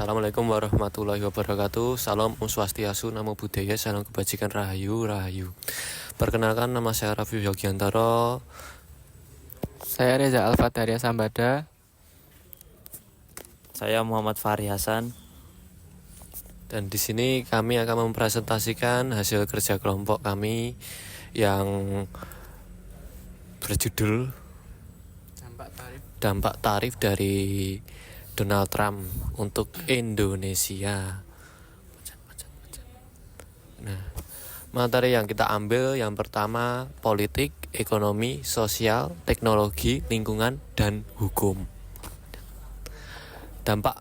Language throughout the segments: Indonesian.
Assalamualaikum warahmatullahi wabarakatuh. Salam Om Swastiastu, Namo Buddhaya, salam kebajikan, Rahayu, Rahayu. Perkenalkan, nama saya Raffi Yogiantoro. Saya Reza Alfatarya Sambada. Saya Muhammad Fahri Hasan. Dan di sini kami akan mempresentasikan hasil kerja kelompok kami yang berjudul Dampak Tarif dari Donald Trump untuk Indonesia. Nah, materi yang kita ambil yang pertama politik, ekonomi, sosial, teknologi, lingkungan, dan hukum. Dampak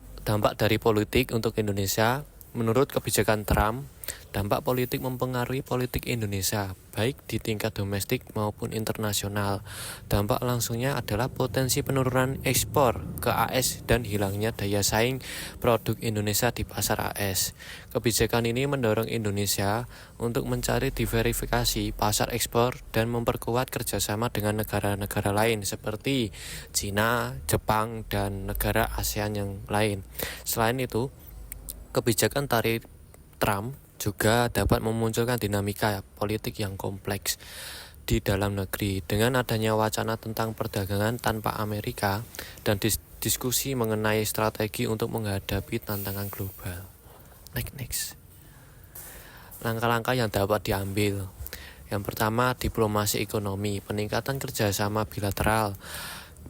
dari politik untuk Indonesia. Menurut kebijakan Trump, dampak politik mempengaruhi politik Indonesia, baik di tingkat domestik maupun internasional. Dampak langsungnya adalah potensi penurunan ekspor ke AS dan hilangnya daya saing produk Indonesia di pasar AS. Kebijakan ini mendorong Indonesia untuk mencari diversifikasi pasar ekspor dan memperkuat kerjasama dengan negara-negara lain seperti Cina, Jepang, dan negara ASEAN yang lain. Selain itu, kebijakan tarif Trump juga dapat memunculkan dinamika politik yang kompleks di dalam negeri dengan adanya wacana tentang perdagangan tanpa Amerika dan diskusi mengenai strategi untuk menghadapi tantangan global. Next. Langkah-langkah yang dapat diambil. Yang pertama, diplomasi ekonomi, peningkatan kerjasama bilateral.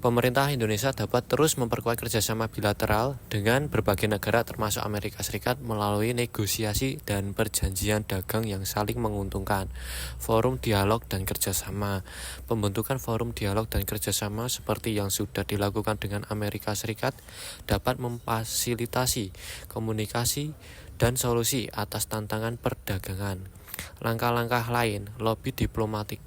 Pemerintah Indonesia dapat terus memperkuat kerjasama bilateral dengan berbagai negara termasuk Amerika Serikat melalui negosiasi dan perjanjian dagang yang saling menguntungkan. Forum dialog dan kerjasama. Pembentukan forum dialog dan kerjasama seperti yang sudah dilakukan dengan Amerika Serikat dapat memfasilitasi komunikasi dan solusi atas tantangan perdagangan. Langkah-langkah lain, lobby diplomatik.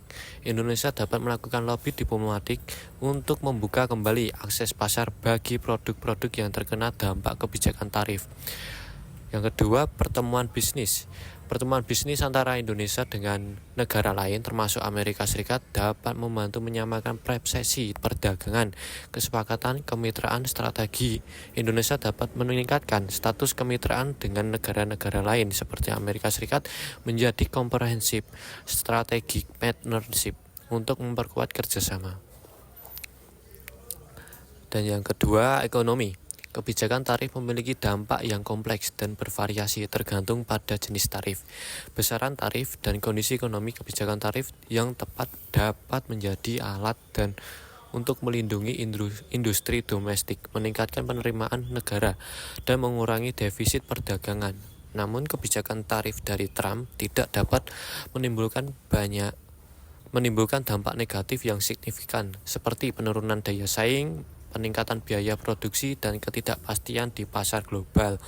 Indonesia dapat melakukan lobby diplomatik untuk membuka kembali akses pasar bagi produk-produk yang terkena dampak kebijakan tarif. Yang kedua, pertemuan bisnis. Pertemuan bisnis antara Indonesia dengan negara lain termasuk Amerika Serikat dapat membantu menyamakan persepsi perdagangan, kesepakatan, kemitraan, strategi. Indonesia dapat meningkatkan status kemitraan dengan negara-negara lain seperti Amerika Serikat menjadi comprehensive strategic partnership untuk memperkuat kerjasama. Dan yang kedua, ekonomi. Kebijakan tarif memiliki dampak yang kompleks dan bervariasi tergantung pada jenis tarif, besaran tarif, dan kondisi ekonomi. Kebijakan tarif yang tepat dapat menjadi alat dan untuk melindungi industri domestik, meningkatkan penerimaan negara, dan mengurangi defisit perdagangan. Namun kebijakan tarif dari Trump tidak dapat menimbulkan dampak negatif yang signifikan seperti penurunan daya saing, peningkatan biaya produksi, dan ketidakpastian di pasar global.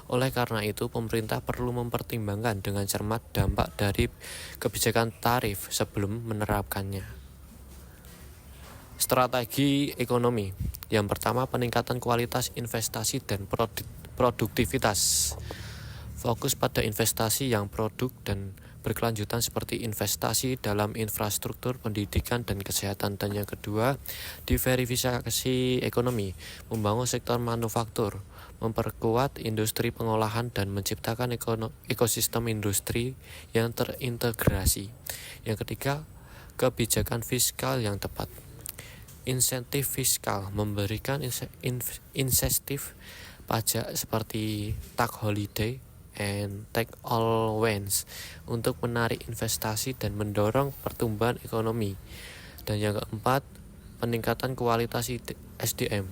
Oleh karena itu, pemerintah perlu mempertimbangkan dengan cermat dampak dari kebijakan tarif sebelum menerapkannya. Strategi ekonomi. Yang pertama, peningkatan kualitas investasi dan produktivitas. Fokus pada investasi yang produk dan berkelanjutan seperti investasi dalam infrastruktur, pendidikan, dan kesehatan. Dan yang kedua, diversifikasi ekonomi, membangun sektor manufaktur, memperkuat industri pengolahan, dan menciptakan ekosistem industri yang terintegrasi. Yang ketiga, kebijakan fiskal yang tepat. Insentif fiskal, memberikan insentif pajak seperti tax holiday and take allowance untuk menarik investasi dan mendorong pertumbuhan ekonomi. Dan yang keempat, peningkatan kualitas SDM,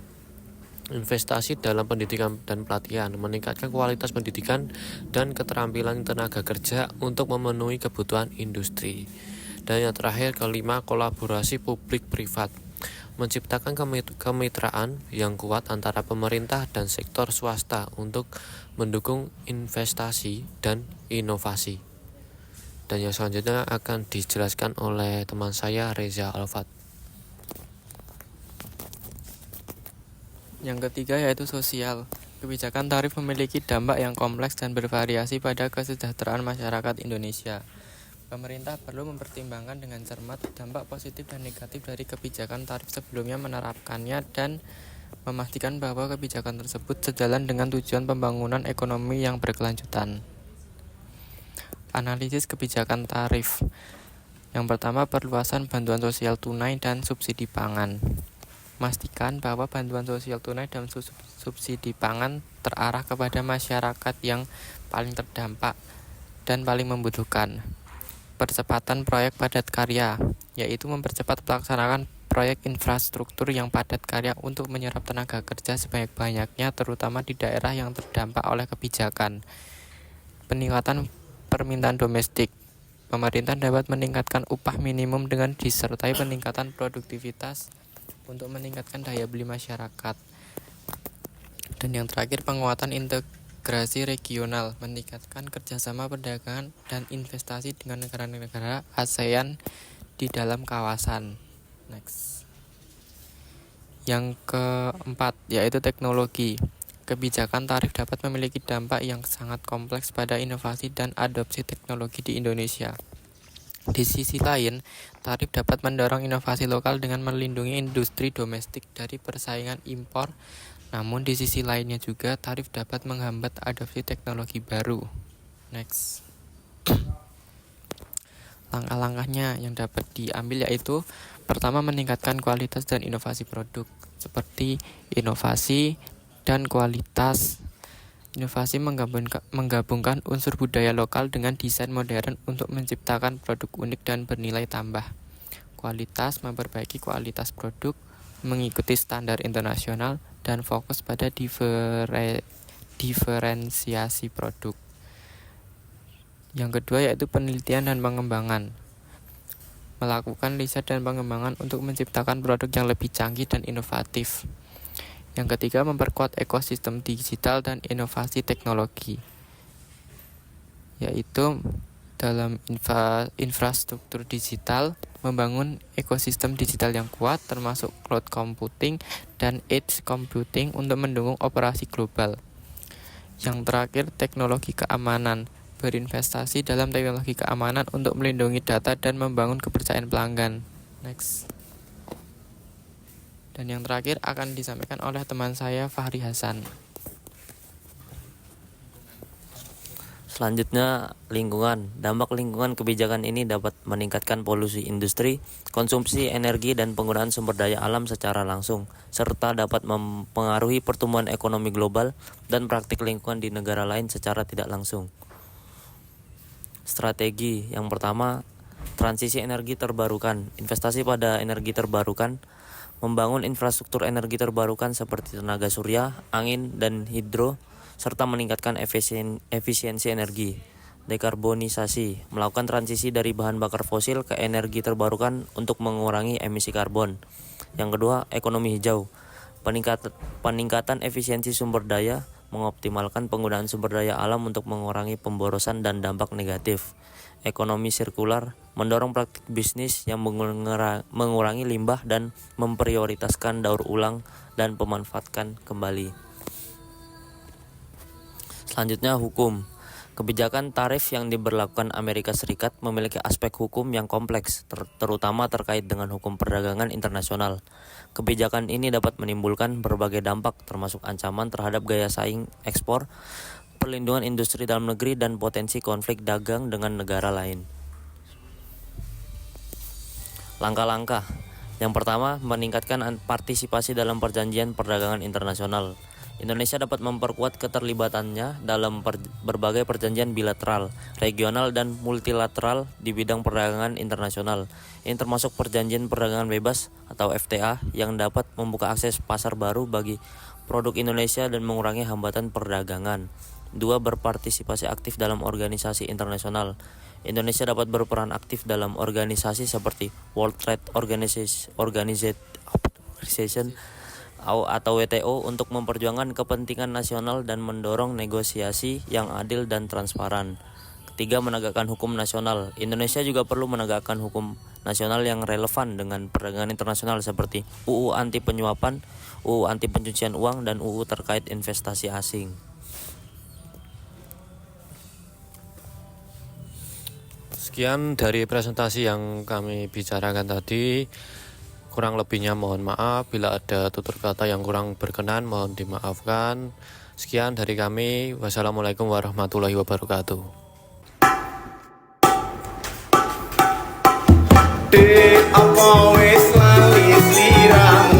investasi dalam pendidikan dan pelatihan, meningkatkan kualitas pendidikan dan keterampilan tenaga kerja untuk memenuhi kebutuhan industri. Dan yang terakhir, kelima, kolaborasi publik privat, menciptakan kemitraan yang kuat antara pemerintah dan sektor swasta untuk mendukung investasi dan inovasi. Dan yang selanjutnya akan dijelaskan oleh teman saya Reza Alfat. Yang ketiga yaitu sosial. Kebijakan tarif memiliki dampak yang kompleks dan bervariasi pada kesejahteraan masyarakat Indonesia. Pemerintah perlu mempertimbangkan dengan cermat dampak positif dan negatif dari kebijakan tarif sebelumnya menerapkannya dan memastikan bahwa kebijakan tersebut sejalan dengan tujuan pembangunan ekonomi yang berkelanjutan. Analisis kebijakan tarif. Yang pertama, perluasan bantuan sosial tunai dan subsidi pangan. Pastikan bahwa bantuan sosial tunai dan subsidi pangan terarah kepada masyarakat yang paling terdampak dan paling membutuhkan. Percepatan proyek padat karya, yaitu mempercepat pelaksanaan proyek infrastruktur yang padat karya untuk menyerap tenaga kerja sebanyak-banyaknya, terutama di daerah yang terdampak oleh kebijakan. Peningkatan permintaan domestik. Pemerintah dapat meningkatkan upah minimum dengan disertai peningkatan produktivitas untuk meningkatkan daya beli masyarakat. Dan yang terakhir, penguatan integrasi regional, meningkatkan kerjasama perdagangan dan investasi dengan negara-negara ASEAN di dalam kawasan. Next. Yang keempat, yaitu teknologi. Kebijakan tarif dapat memiliki dampak yang sangat kompleks pada inovasi dan adopsi teknologi di Indonesia. Di sisi lain, tarif dapat mendorong inovasi lokal dengan melindungi industri domestik dari persaingan impor. Namun di sisi lainnya juga, tarif dapat menghambat adopsi teknologi baru. Next. Langkah-langkahnya yang dapat diambil yaitu pertama, meningkatkan kualitas dan inovasi produk, seperti inovasi dan kualitas. Inovasi menggabungkan unsur budaya lokal dengan desain modern untuk menciptakan produk unik dan bernilai tambah. Kualitas memperbaiki kualitas produk, mengikuti standar internasional, dan fokus pada diferensiasi produk. Yang kedua yaitu penelitian dan pengembangan. Melakukan riset dan pengembangan untuk menciptakan produk yang lebih canggih dan inovatif. Yang ketiga, memperkuat ekosistem digital dan inovasi teknologi, yaitu dalam infrastruktur digital, membangun ekosistem digital yang kuat termasuk cloud computing dan edge computing untuk mendukung operasi global. Yang terakhir, teknologi keamanan, berinvestasi dalam teknologi keamanan untuk melindungi data dan membangun kepercayaan pelanggan. Next. Dan yang terakhir akan disampaikan oleh teman saya, Fahri Hasan. Selanjutnya, lingkungan. Dampak lingkungan kebijakan ini dapat meningkatkan polusi industri, konsumsi energi dan penggunaan sumber daya alam secara langsung, serta dapat mempengaruhi pertumbuhan ekonomi global dan praktik lingkungan di negara lain secara tidak langsung. Strategi yang pertama, transisi energi terbarukan. Investasi pada energi terbarukan, membangun infrastruktur energi terbarukan seperti tenaga surya, angin, dan hidro, serta meningkatkan efisiensi energi. Dekarbonisasi, melakukan transisi dari bahan bakar fosil ke energi terbarukan untuk mengurangi emisi karbon. Yang kedua, ekonomi hijau, peningkatan efisiensi sumber daya, mengoptimalkan penggunaan sumber daya alam untuk mengurangi pemborosan dan dampak negatif. Ekonomi sirkular, mendorong praktik bisnis yang mengurangi limbah dan memprioritaskan daur ulang dan pemanfaatkan kembali. Selanjutnya, hukum. Kebijakan tarif yang diberlakukan Amerika Serikat memiliki aspek hukum yang kompleks, terutama terkait dengan hukum perdagangan internasional. Kebijakan ini dapat menimbulkan berbagai dampak, termasuk ancaman terhadap gaya saing ekspor, perlindungan industri dalam negeri, dan potensi konflik dagang dengan negara lain. Langkah-langkah. Yang pertama, meningkatkan partisipasi dalam perjanjian perdagangan internasional. Indonesia dapat memperkuat keterlibatannya dalam berbagai perjanjian bilateral, regional, dan multilateral di bidang perdagangan internasional. Ini termasuk perjanjian perdagangan bebas atau FTA yang dapat membuka akses pasar baru bagi produk Indonesia dan mengurangi hambatan perdagangan. 2. Berpartisipasi aktif dalam organisasi internasional. Indonesia dapat berperan aktif dalam organisasi seperti World Trade Organization atau WTO untuk memperjuangkan kepentingan nasional dan mendorong negosiasi yang adil dan transparan. Ketiga, menegakkan hukum nasional. Indonesia juga perlu menegakkan hukum nasional yang relevan dengan perdagangan internasional seperti UU anti penyuapan, UU anti pencucian uang, dan UU terkait investasi asing. Sekian dari presentasi yang kami bicarakan tadi. Kurang lebihnya mohon maaf, bila ada tutur kata yang kurang berkenan mohon dimaafkan. Sekian dari kami. Wassalamualaikum warahmatullahi wabarakatuh. Dek apa wis lali sliramu